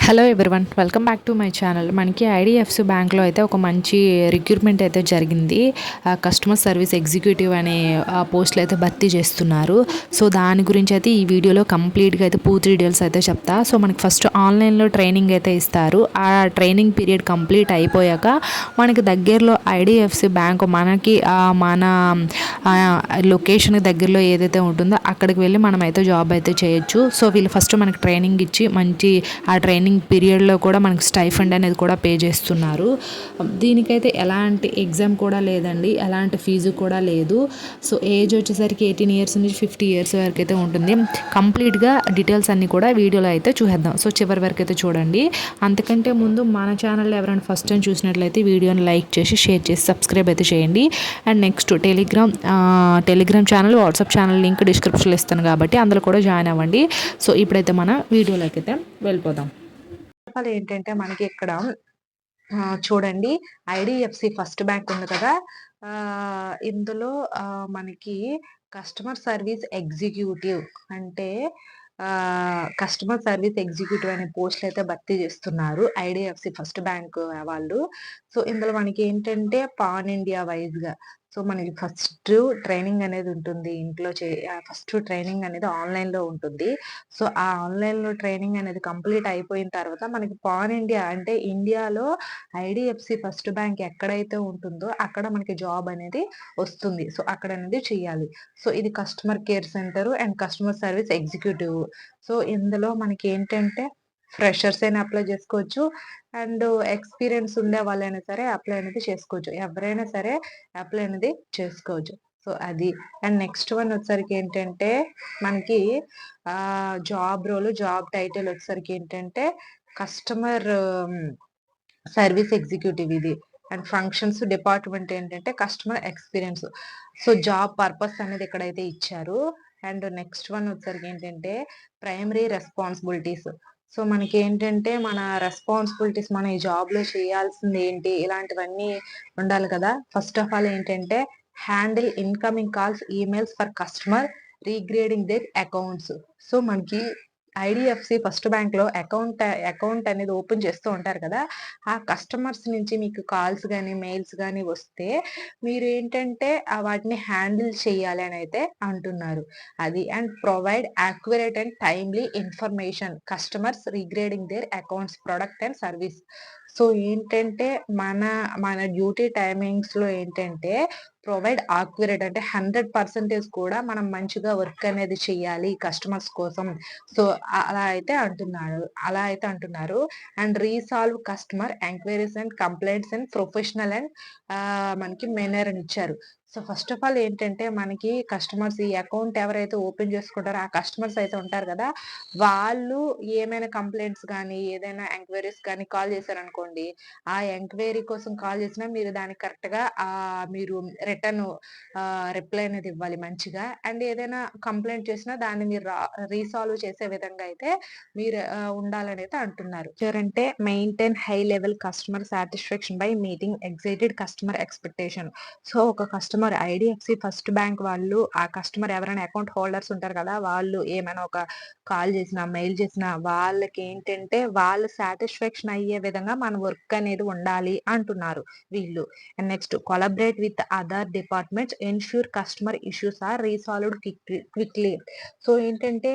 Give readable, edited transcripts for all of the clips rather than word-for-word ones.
Hello everyone, welcome back to my channel. మనకి IDFC బ్యాంక్లో అయితే ఒక మంచి రిక్రూట్మెంట్ అయితే జరిగింది. కస్టమర్ సర్వీస్ ఎగ్జిక్యూటివ్ అనే పోస్టులు అయితే భర్తీ చేస్తున్నారు. సో దాని గురించి అయితే ఈ వీడియోలో కంప్లీట్గా అయితే పూర్తి డీటెయిల్స్ అయితే చెప్తా. సో మనకి ఫస్ట్ ఆన్లైన్లో ట్రైనింగ్ అయితే ఇస్తారు. ఆ ట్రైనింగ్ పీరియడ్ కంప్లీట్ అయిపోయాక మనకి దగ్గరలో ఐడిఎఫ్సి బ్యాంక్ మన లొకేషన్కి దగ్గరలో ఏదైతే ఉంటుందో అక్కడికి వెళ్ళి మనం అయితే జాబ్ అయితే చేయొచ్చు. సో వీళ్ళు ఫస్ట్ మనకి ట్రైనింగ్ ఇచ్చి మంచి ఆ ట్రైనింగ్ పీరియడ్లో కూడా మనకి స్టైఫండ్ అనేది కూడా పే చేస్తున్నారు. దీనికైతే ఎలాంటి ఎగ్జామ్ కూడా లేదండి, ఎలాంటి ఫీజు కూడా లేదు. సో ఏజ్ వచ్చేసరికి 18 ఇయర్స్ నుంచి 50 ఇయర్స్ వరకు అయితే ఉంటుంది. కంప్లీట్గా డీటెయిల్స్ అన్నీ కూడా వీడియోలో అయితే చూసేద్దాం. సో చివరి వరకు అయితే చూడండి. అంతకంటే ముందు మన ఛానల్ ఎవరైనా ఫస్ట్ టైం చూసినట్లయితే వీడియోని లైక్ చేసి షేర్ చేసి సబ్స్క్రైబ్ అయితే చేయండి. And next Telegram channel, WhatsApp channel link డిస్క్రిప్షన్లో ఇస్తాను కాబట్టి అందులో కూడా జాయిన్ అవ్వండి. సో ఇప్పుడైతే మన వీడియోలోకి అయితే వెళ్ళిపోదాం. ఏంటంటే మనకి ఇక్కడ చూడండి, ఐడిఎఫ్సి ఫస్ట్ బ్యాంక్ ఉంది కదా, ఇందులో మనకి కస్టమర్ సర్వీస్ ఎగ్జిక్యూటివ్ అంటే కస్టమర్ సర్వీస్ ఎగ్జిక్యూటివ్ అనే పోస్టులు అయితే భర్తీ చేస్తున్నారు ఐడిఎఫ్సి ఫస్ట్ బ్యాంక్ వాళ్ళు. సో ఇందులో మనకి ఏంటంటే పాన్ ఇండియా వైజ్ గా సో మనకి ఫస్ట్ ట్రైనింగ్ అనేది ఉంటుంది. ఫస్ట్ ట్రైనింగ్ అనేది ఆన్లైన్ లో ఉంటుంది. సో ఆ ఆన్లైన్ లో ట్రైనింగ్ అనేది కంప్లీట్ అయిపోయిన తర్వాత మనకి పాన్ ఇండియా అంటే ఇండియాలో ఐడిఎఫ్సి ఫస్ట్ బ్యాంక్ ఎక్కడైతే ఉంటుందో అక్కడ మనకి జాబ్ అనేది వస్తుంది. సో అక్కడ అనేది చెయ్యాలి. సో ఇది customer care centre and customer service executive. So ఇందులో మనకి ఏంటంటే ఫ్రెషర్స్ అయినా అప్లై చేసుకోవచ్చు, అండ్ ఎక్స్పీరియన్స్ ఉండే వాళ్ళైనా సరే అప్లై అనేది చేసుకోవచ్చు. ఎవరైనా సరే అప్లై అనేది చేసుకోవచ్చు. సో అది. అండ్ నెక్స్ట్ వన్ వచ్చేసరికి ఏంటంటే మనకి జాబ్ టైటిల్ వచ్చేసరికి ఏంటంటే కస్టమర్ సర్వీస్ ఎగ్జిక్యూటివ్ ఇది. అండ్ ఫంక్షన్స్ డిపార్ట్మెంట్ ఏంటంటే customer experience. So job purpose అనేది ఎక్కడైతే ఇచ్చారు. అండ్ నెక్స్ట్ వన్ వచ్చేసరికి ఏంటంటే ప్రైమరీ రెస్పాన్సిబిలిటీస్. సో మనకి ఏంటంటే మన రెస్పాన్సిబిలిటీస్, మన ఈ జాబ్ లో చేయాల్సింది ఏంటి, ఇలాంటివన్నీ ఉండాలి కదా. ఫస్ట్ ఆఫ్ ఆల్ ఏంటంటే handle incoming calls, emails for customer, regarding their accounts. So మనకి ఐడిఎఫ్సి ఫస్ట్ బ్యాంక్ లో అకౌంట్ అనేది ఓపెన్ చేస్తూ ఉంటారు కదా, ఆ కస్టమర్స్ నుంచి మీకు కాల్స్ కానీ మెయిల్స్ కానీ వస్తే మీరు ఏంటంటే వాటిని హ్యాండిల్ చేయాలి అని అయితే అంటున్నారు. అది. And provide accurate and timely information customers regarding their accounts, product and service. So ఏంటంటే మన మన డ్యూటీ టైమింగ్స్ లో ఏంటంటే ప్రొవైడ్ ఆక్యురేట్ అంటే 100% కూడా మనం మంచిగా వర్క్ అనేది చెయ్యాలి కస్టమర్స్ కోసం. సో అలా అయితే అంటున్నారు. And resolve customer enquiries and complaints and professional and మనకి మేనర్ అని ఇచ్చారు. సో ఫస్ట్ ఆఫ్ ఆల్ ఏంటంటే మనకి కస్టమర్స్ ఈ అకౌంట్ ఎవరైతే ఓపెన్ చేసుకుంటారో ఆ కస్టమర్స్ అయితే ఉంటారు కదా, వాళ్ళు ఏమైనా కంప్లైంట్స్ కానీ ఏదైనా ఎంక్వైరీస్ కానీ కాల్ చేశారనుకోండి, ఆ ఎంక్వైరీ కోసం కాల్ చేసినా మీరు దానికి కరెక్ట్ గా మీరు రిటర్న్ రిప్లై అనేది ఇవ్వాలి మంచిగా. అండ్ ఏదైనా కంప్లైంట్ చేసినా దాన్ని మీరు రీసాల్వ్ చేసే విధంగా అయితే మీరు ఉండాలని అయితే అంటున్నారు. అంటే maintain high level customer satisfaction by meeting excited customer expectation. So ఒక కస్టమర్ ఐడిఎఫ్సి ఫస్ట్ బ్యాంక్ వాళ్ళు, ఆ కస్టమర్ ఎవరైనా అకౌంట్ హోల్డర్స్ ఉంటారు కదా, వాళ్ళు ఏమైనా ఒక కాల్ చేసినా మెయిల్ చేసినా వాళ్ళకి ఏంటంటే వాళ్ళు సాటిస్ఫాక్షన్ అయ్యే విధంగా మన వర్క్ అనేది ఉండాలి అంటున్నారు వీళ్ళు. And next collaborate with other departments, ensure customer issues are resolved quickly. So ఏంటంటే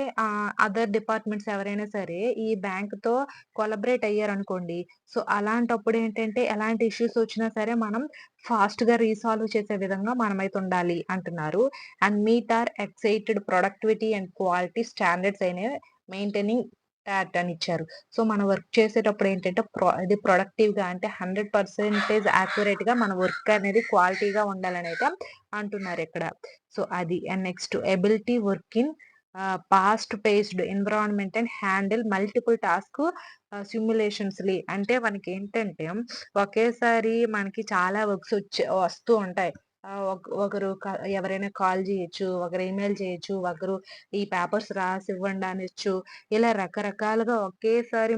అదర్ డిపార్ట్మెంట్స్ ఎవరైనా సరే ఈ బ్యాంక్ తో కొలాబరేట్ అయ్యారనుకోండి, సో అలాంటప్పుడు ఏంటంటే ఎలాంటి ఇష్యూస్ వచ్చినా సరే మనం ఫాస్ట్ గా రీసాల్వ్ చేసే విధంగా మనమైతే ఉండాలి అంటున్నారు. And meet or excited productivity and quality standards అయిన మెయింటైనింగ్ టాట్ అని ఇచ్చారు. సో మనం వర్క్ చేసేటప్పుడు ఏంటంటే ఇది ప్రొడక్టివ్ గా అంటే 100% యాక్యురేట్ గా మన వర్క్ అనేది క్వాలిటీగా ఉండాలని అయితే అంటున్నారు ఇక్కడ. సో అది. And next ability work in fast paced environment and handle multiple task simultaneously. అంటే మనకి ఏంటంటే ఒకేసారి మనకి చాలా వర్క్స్ వస్తూ ఉంటాయి. ఒకరు ఎవరైనా కాల్ చేయొచ్చు, ఒకరు ఈమెయిల్ చేయొచ్చు, ఒకరు ఈ పేపర్స్ రాసి ఇవ్వండి అనొచ్చు. ఇలా రకరకాలుగా ఒకేసారి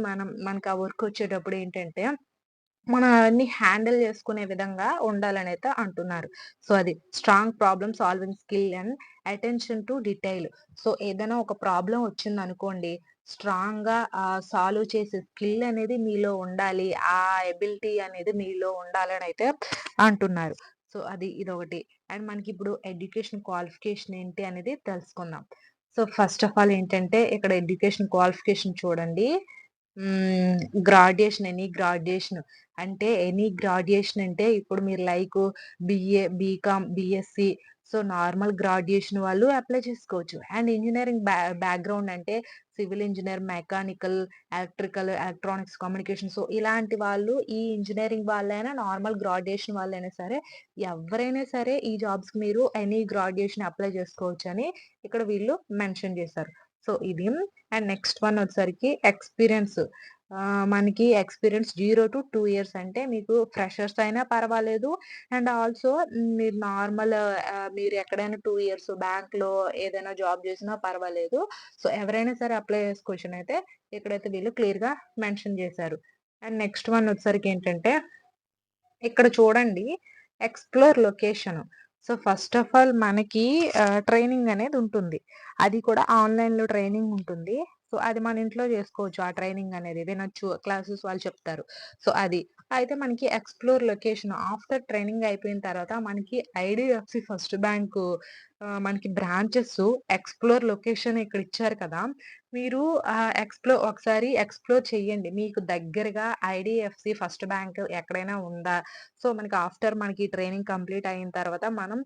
మనకి ఆ వర్క్ వచ్చేటప్పుడు ఏంటంటే మనం అవన్నీ హ్యాండిల్ చేసుకునే విధంగా ఉండాలని అయితే అంటున్నారు. సో అది. Strong problem solving skill and attention to detail. So ఏదైనా ఒక ప్రాబ్లం వచ్చిందనుకోండి, స్ట్రాంగ్‌గా సాల్వ్ చేసే స్కిల్ అనేది మీలో ఉండాలి. ఆ ఎబిలిటీ అనేది మీలో ఉండాలనైతే అంటున్నారు. సో, ఇదొకటి. అండ్ మనకిప్పుడు ఎడ్యుకేషన్ క్వాలిఫికేషన్ ఏంటి అనేది తెలుసుకుందాం. సో, ఫస్ట్ ఆఫ్ ఆల్ ఏంటంటే ఇక్కడ ఎడ్యుకేషన్ క్వాలిఫికేషన్ చూడండి. హ్మ్. గ్రాడ్యుయేషన్ అంటే ఎనీ గ్రాడ్యుయేషన్ అంటే ఇప్పుడు మీరు like BA, BCom, BSc so, normal graduation వాళ్ళు అప్లై చేసుకోవచ్చు. అండ్ ఇంజినీరింగ్ బ్యాక్‌గ్రౌండ్ అంటే civil engineer, mechanical, electrical, electronics, communication so, ఇలాంటి వాళ్ళు ఈ ఇంజినీరింగ్ వాళ్ళైనా, నార్మల్ గ్రాడ్యుయేషన్ వాళ్ళైనా సరే, ఎవ్వరైనా సరే ఈ జాబ్స్‌కి మీరు ఎనీ గ్రాడ్యుయేషన్ అప్లై చేసుకోవచ్చని ఇక్కడ వీళ్ళు మెన్షన్ చేశారు. సో, ఇది. అండ్ నెక్స్ట్ వన్ వచ్చేసరికి ఎక్స్‌పీరియన్స్. మనకి ఎక్స్‌పీరియన్స్ 0-2 ఇయర్స్ అంటే మీకు ఫ్రెషర్స్ అయినా పర్వాలేదు. అండ్ ఆల్సో మీరు నార్మల్ మీరు ఎక్కడైనా 2 ఇయర్స్ బ్యాంక్‌లో ఏదైనా జాబ్ చేసినా పర్వాలేదు. సో, ఎవరైనా సరే అప్లై చేసుకోవచ్చనైతే ఇక్కడైతే వీళ్ళు క్లియర్‌గా మెన్షన్ చేశారు. అండ్ నెక్స్ట్ వన్ వచ్చేసరికేంటంటే ఇక్కడ చూడండి explore location. So, first of all మనకి ట్రైనింగ్ అనేది ఉంటుంది. అది కూడా ఆన్‌లైన్‌లో ట్రైనింగ్ ఉంటుంది. సో, అది మన ఇంట్లో చేసుకోవచ్చు. ఆ ట్రైనింగ్ అనేది వినొచ్చు. క్లాసెస్ వాళ్ళు చెప్తారు. సో, అది. అయితే మనకి ఎక్స్‌ప్లోర్ లొకేషన్ ఆఫ్టర్ ట్రైనింగ్ అయిపోయిన తర్వాత మనకి ఐడీఎఫ్‌సి ఫస్ట్ బ్యాంకు మనకి బ్రాంచెస్ ఎక్స్‌ప్లోర్ లొకేషన్ ఇక్కడ ఇచ్చారు కదా! మీరు ఒకసారి ఎక్స్‌ప్లోర్ చేయండి. మీకు దగ్గరగా ఐడీఎఫ్‌సి ఫస్ట్ బ్యాంక్ ఎక్కడైనా ఉందా? సో, మనకి ట్రైనింగ్ కంప్లీట్ అయిన తర్వాత మనం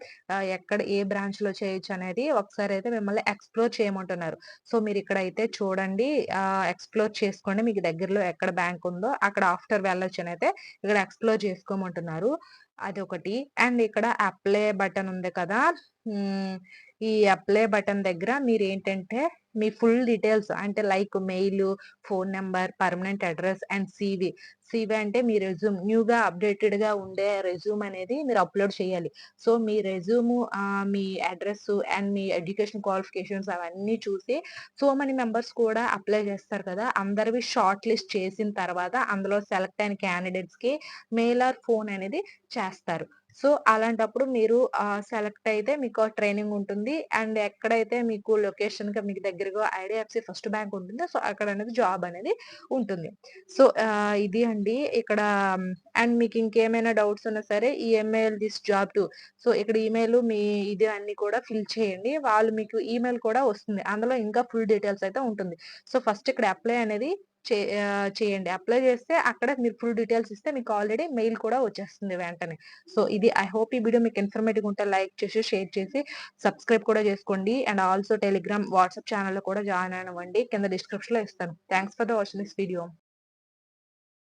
ఎక్కడ ఏ బ్రాంచ్‌లో చేయొచ్చనేది ఒకసారయితే మిమ్మల్ని ఎక్స్‌ప్లోర్ చేయమంటున్నారు. సో, మీరిక్కడైతే చూడండి ఎక్స్‌ప్లోర్ చేసుకోండి. మీకు దగ్గరలో ఎక్కడ బ్యాంక్ ఉందో అక్కడ ఆఫ్టర్ వెళ్ళొచ్చనైతే ఇక్కడ ఎక్స్‌ప్లోర్ చేసుకోమంటున్నారు. అదొకటి. అండ్ ఇక్కడ అప్లై బటన్ ఉంది కదా! హ్మ్. ఈ అప్లై బటన్ దగ్గర మీరేంటంటే మీ ఫుల్ డీటెయిల్స్ అంటే like mail, phone number, permanent address and CV. CV అంటే మీ రెజ్యూమ్ న్యూగా అప్‌డేటెడ్‌గా ఉండే రెజ్యూమ్ అనేది మీరు అప్‌లోడ్ చేయాలి. So, me resume me address and me education qualifications అవన్నీ చూసి సో మెనీ మెంబర్స్ కూడా అప్లై చేస్తారు కదా! అందరివి షార్ట్ లిస్ట్ చేసిన తర్వాత అందులో సెలెక్ట్ అయిన క్యాండిడేట్స్‌కి మెయిల్ ఆర్ ఫోన్ అనేది చేస్తారు. సో, అలాంటప్పుడు మీరు సెలెక్ట్ అయితే మీకు ట్రైనింగ్ ఉంటుంది. అండ్ ఎక్కడైతే మీకు లొకేషన్‌గా మీకు దగ్గరగా ఐడీఎఫ్‌సి ఫస్ట్ బ్యాంక్ ఉంటుందో సో, అక్కడనేది జాబ్ అనేది ఉంటుంది. సో, ఇది అండి ఇక్కడ అండ్ మీకు ఇంకేమైనా డౌట్స్ ఉన్నా సరే ఈఎంఐల్ దిస్ జాబ్ టు సో, ఇక్కడ ఈమెయిల్ మీ ఇది అన్నీ కూడా ఫిల్ చేయండి. వాళ్ళు మీకు ఈమెయిల్ కూడా వస్తుంది. అందులో ఇంకా ఫుల్ డీటెయిల్స్ అయితే ఉంటుంది. సో, ఫస్ట్ ఇక్కడ అప్లై అనేది చేయండి. అప్లై చేస్తే అక్కడ మీరు ఫుల్ డీటెయిల్స్ ఇస్తే మీకు ఆల్రెడీ మెయిల్ కూడా వచ్చేస్తుంది వెంటనే. సో, ఇది ఐ హోప్ ఈ వీడియో మీకు ఇన్ఫర్మేటివ్‌గా ఉంటే లైక్ చేసి, షేర్ చేసి, సబ్స్క్రైబ్ కూడా చేసుకోండి. అండ్ ఆల్సో టెలిగ్రామ్, వాట్సాప్ ఛానెల్‌లో కూడా జాయిన్ అవ్వండి. కింద డిస్క్రిప్షన్‌లో ఇస్తాను. Thanks for the watching this video.